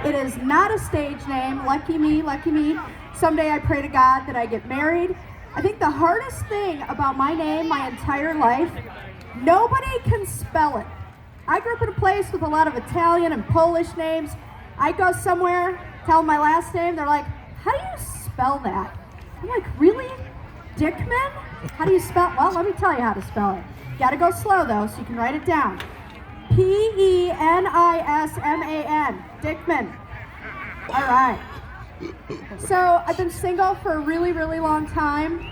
It is not a stage name. Lucky me, lucky me. Someday I pray to God that I get married. I think the hardest thing about my name my entire life, nobody can spell it. I grew up in a place with a lot of Italian and Polish names. I go somewhere, tell them my last name, they're like, how do you spell that? I'm like, really? Dickman? How do you spell? Well, let me tell you how to spell it. You gotta go slow though, so you can write it down. Penisman, Dickman. All right. So I've been single for a really, really long time,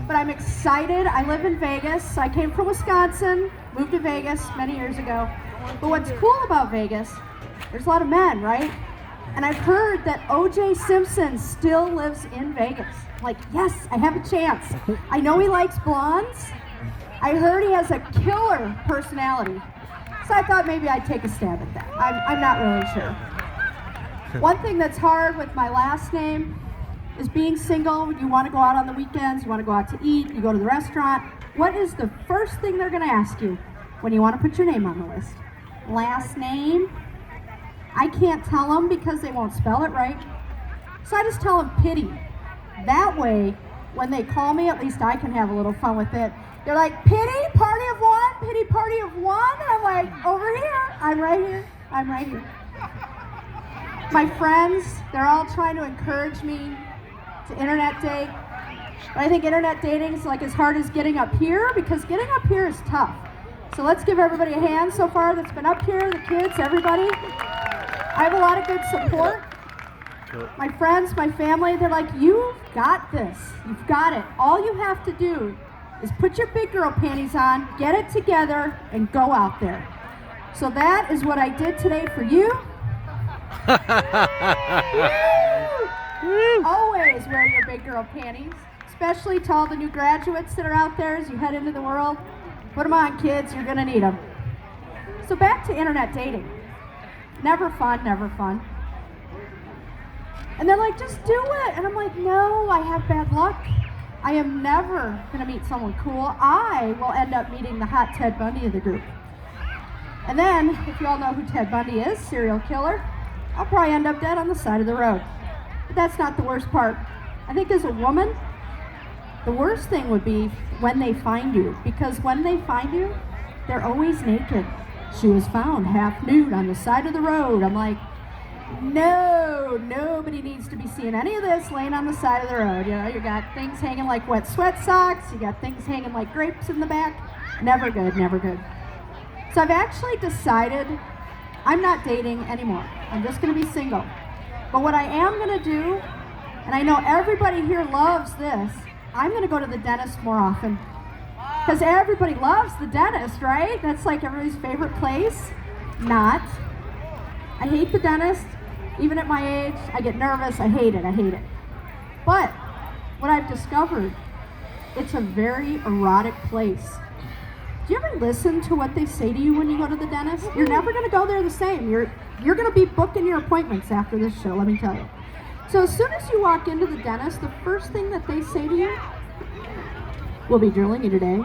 but I'm excited. I live in Vegas. I came from Wisconsin, moved to Vegas many years ago. But what's cool about Vegas, there's a lot of men, right? And I've heard that O.J. Simpson still lives in Vegas. Like, yes, I have a chance. I know he likes blondes. I heard he has a killer personality. So I thought maybe I'd take a stab at that. I'm not really sure. One thing that's hard with my last name is being single. You want to go out on the weekends, you want to go out to eat, you go to the restaurant. What is the first thing they're going to ask you when you want to put your name on the list? Last name? I can't tell them because they won't spell it right. So I just tell them Pity. That way, when they call me, at least I can have a little fun with it. They're like, Pity, party of one, Pity, party of one. And I'm like, over here, I'm right here, I'm right here. My friends, they're all trying to encourage me to internet date. But I think internet dating is like as hard as getting up here, because getting up here is tough. So let's give everybody a hand so far that's been up here, the kids, everybody. I have a lot of good support. My friends, my family, they're like, you've got this. You've got it. All you have to do is put your big girl panties on, get it together, and go out there. So that is what I did today for you. Always wear your big girl panties, especially to all the new graduates that are out there as you head into the world. Put them on, kids, you're gonna need them. So back to internet dating. Never fun, never fun. And they're like, just do it. And I'm like, no, I have bad luck. I am never gonna meet someone cool. I will end up meeting the hot Ted Bundy of the group. And then, if you all know who Ted Bundy is, serial killer, I'll probably end up dead on the side of the road. But that's not the worst part. I think as a woman, the worst thing would be when they find you. Because when they find you, they're always naked. She was found half nude on the side of the road. I'm like, no, nobody needs to be seeing any of this laying on the side of the road. You know, you got things hanging like wet sweat socks. You got things hanging like grapes in the back. Never good, never good. So I've actually decided I'm not dating anymore. I'm just gonna be single. But what I am gonna do, and I know everybody here loves this, I'm gonna go to the dentist more often. Because everybody loves the dentist, right? That's like everybody's favorite place. Not. I hate the dentist. Even at my age, I get nervous. I hate it, I hate it. But what I've discovered, it's a very erotic place. Do you ever listen to what they say to you when you go to the dentist? You're never gonna go there the same. You're gonna be booking your appointments after this show, let me tell you. So as soon as you walk into the dentist, the first thing that they say to you, we'll be drilling you today.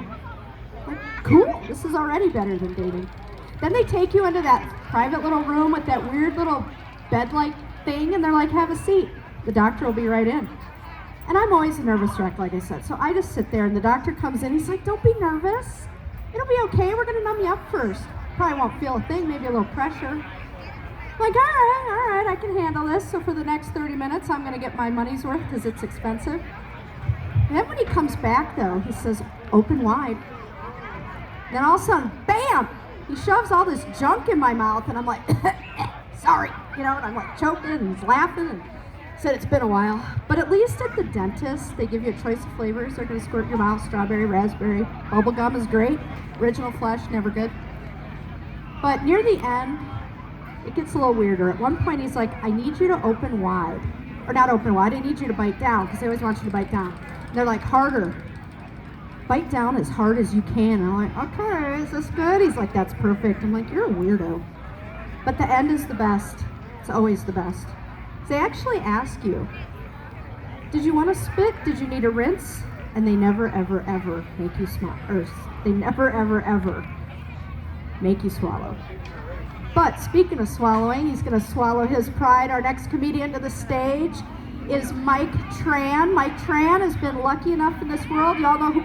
Like, cool, this is already better than dating. Then they take you into that private little room with that weird little bed-like thing, and they're like, have a seat. The doctor will be right in. And I'm always a nervous wreck, like I said. So I just sit there, and the doctor comes in, he's like, don't be nervous. It'll be okay, we're gonna numb you up first. Probably won't feel a thing, maybe a little pressure. I'm like, all right, I can handle this. So for the next 30 minutes, I'm gonna get my money's worth because it's expensive. And then when he comes back though, he says, open wide. Then all of a sudden, bam! He shoves all this junk in my mouth, and I'm like, sorry, you know, and I'm like choking, and he's laughing, and said it's been a while. But at least at the dentist, they give you a choice of flavors. They're gonna squirt your mouth, strawberry, raspberry. Bubble gum is great. Original flesh, never good. But near the end, it gets a little weirder. At one point, he's like, I need you to open wide. Or not open wide, I need you to bite down, because they always want you to bite down. And they're like, harder. Bite down as hard as you can. And I'm like, okay, is this good? He's like, that's perfect. I'm like, you're a weirdo. But the end is the best. It's always the best. They actually ask you, did you want to spit? Did you need a rinse? And they never, ever, ever make you smile. Or they never, ever, ever make you swallow. But speaking of swallowing, he's going to swallow his pride. Our next comedian to the stage is Mike Tran. Mike Tran has been lucky enough in this world. Y'all know who